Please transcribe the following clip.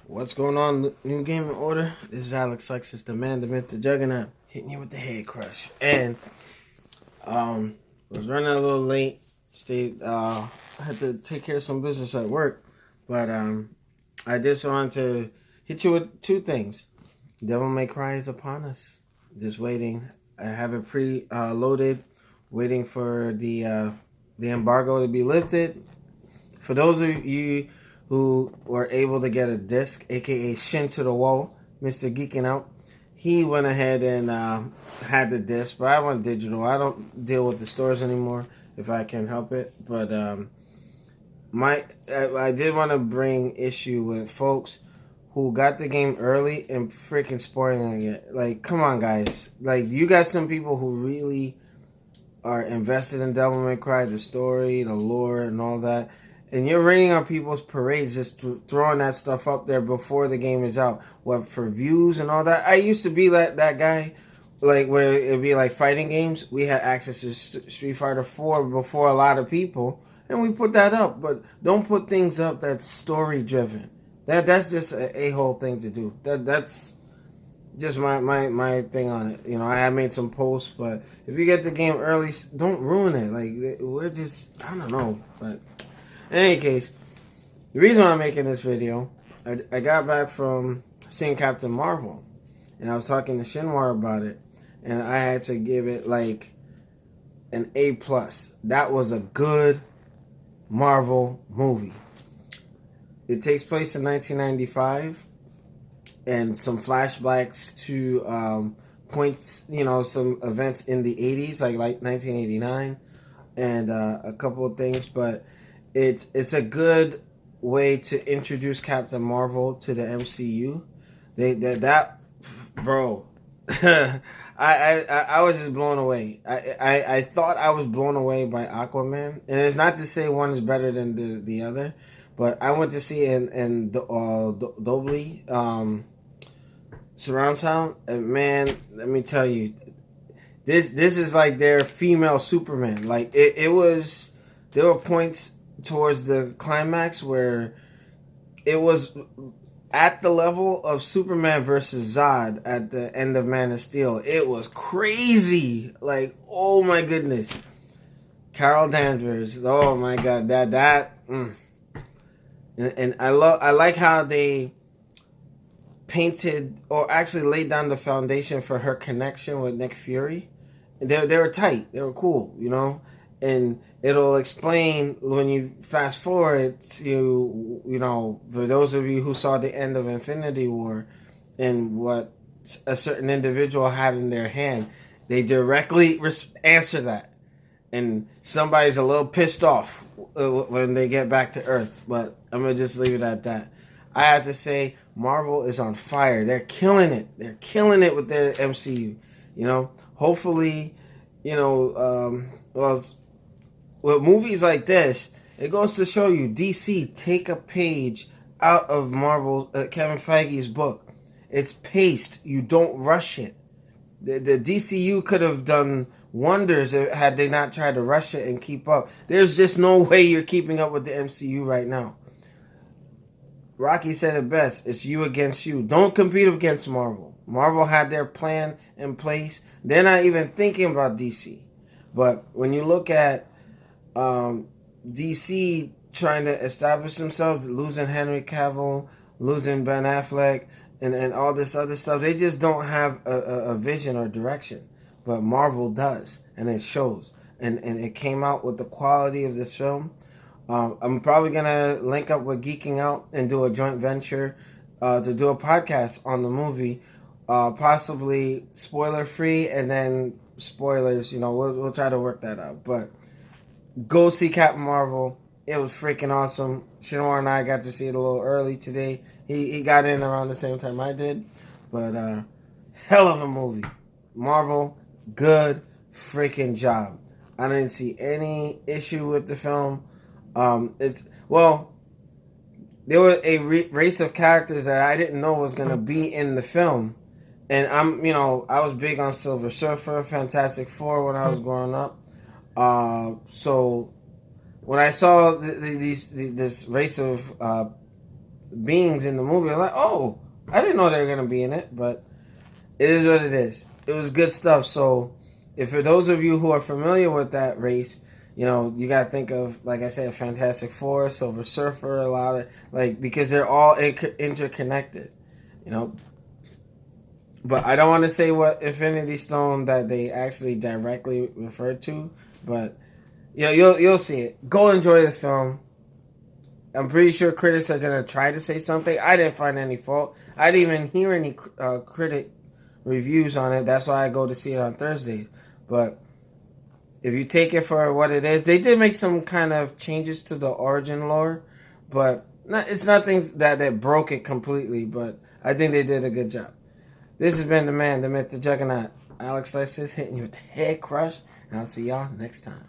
What's going on, New Gaming Order? This is Alex Lexus, the man, the myth, the juggernaut, hitting you with the head crush. And was running a little late. I had to take care of some business at work, but I just wanted to hit you with two things. Devil May Cry is upon us. Just waiting. I have it pre-loaded, waiting for the embargo to be lifted. For those of you who were able to get a disc, aka Shin to the Wall, Mr. Geeking Out, he went ahead and had the disc, but I went digital. I don't deal with the stores anymore if I can help it. But I did want to bring issue with folks who got the game early and freaking spoiling it. Like, come on, guys. Like, you got some people who really are invested in Devil May Cry, the story, the lore, and all that. And you're raining on people's parades, just throwing that stuff up there before the game is out. What, for views and all that? I used to be that guy, like, where it'd be like fighting games. We had access to Street Fighter 4 before a lot of people, and we put that up. But don't put things up that's story-driven. That's just an a-hole thing to do. That's just my thing on it. You know, I have made some posts, but if you get the game early, don't ruin it. Like, we're just, I don't know, but... In any case, the reason I'm making this video, I got back from seeing Captain Marvel, and I was talking to Shinwar about it, and I had to give it like an A+. That was a good Marvel movie. It takes place in 1995, and some flashbacks to points, you know, some events in the 80s, like 1989, and a couple of things, but it's a good way to introduce Captain Marvel to the MCU. Bro, I was just blown away. I thought I was blown away by Aquaman, and it's not to say one is better than the other, but I went to see it in Dolby surround sound, and man, let me tell you, this is like their female Superman. Like it was. There were points towards the climax where it was at the level of Superman versus Zod at the end of Man of Steel. It was crazy. Like, oh my goodness. Carol Danvers. Oh my God. And I like how they painted or actually laid down the foundation for her connection with Nick Fury. They were tight. They were cool, you know? And it'll explain when you fast forward to, you know, for those of you who saw the end of Infinity War and what a certain individual had in their hand, they directly answer that. And somebody's a little pissed off when they get back to Earth. But I'm going to just leave it at that. I have to say, Marvel is on fire. They're killing it. They're killing it with their MCU. You know, hopefully, you know, with movies like this, it goes to show you, DC, take a page out of Marvel, Kevin Feige's book. It's paced. You don't rush it. The DCU could have done wonders had they not tried to rush it and keep up. There's just no way you're keeping up with the MCU right now. Rocky said it best. It's you against you. Don't compete against Marvel. Marvel had their plan in place. They're not even thinking about DC. But when you look at DC trying to establish themselves, losing Henry Cavill, losing Ben Affleck, and all this other stuff, they just don't have a vision or direction. But Marvel does, and it shows. And it came out with the quality of this film. I'm probably going to link up with Geeking Out and do a joint venture to do a podcast on the movie, possibly spoiler-free, and then spoilers, you know, we'll try to work that out. But go see Captain Marvel. It was freaking awesome. Shinwar and I got to see it a little early today. He got in around the same time I did. But hell of a movie. Marvel, good freaking job. I didn't see any issue with the film. There were a race of characters that I didn't know was going to be in the film. And I was big on Silver Surfer, Fantastic Four when I was growing up. So when I saw this race of beings in the movie. I'm like, oh, I didn't know they were going to be in it, but it is what it is. It was good stuff. So, if for those of you who are familiar with that race, you know, you got to think of, like I said, Fantastic Four, Silver Surfer, a lot of, like, because they're all interconnected, you know. But I don't want to say what Infinity Stone that they actually directly referred to, but yeah, you'll see it. Go enjoy the film. I'm pretty sure critics are gonna try to say something. I didn't find any fault. I didn't even hear any critic reviews on it. That's why I go to see it on Thursdays. But if you take it for what it is, they did make some kind of changes to the origin lore, but it's nothing that broke it completely. But I think they did a good job. This has been the man, the myth, the juggernaut. Alex Lexus hitting you with the head crush, and I'll see y'all next time.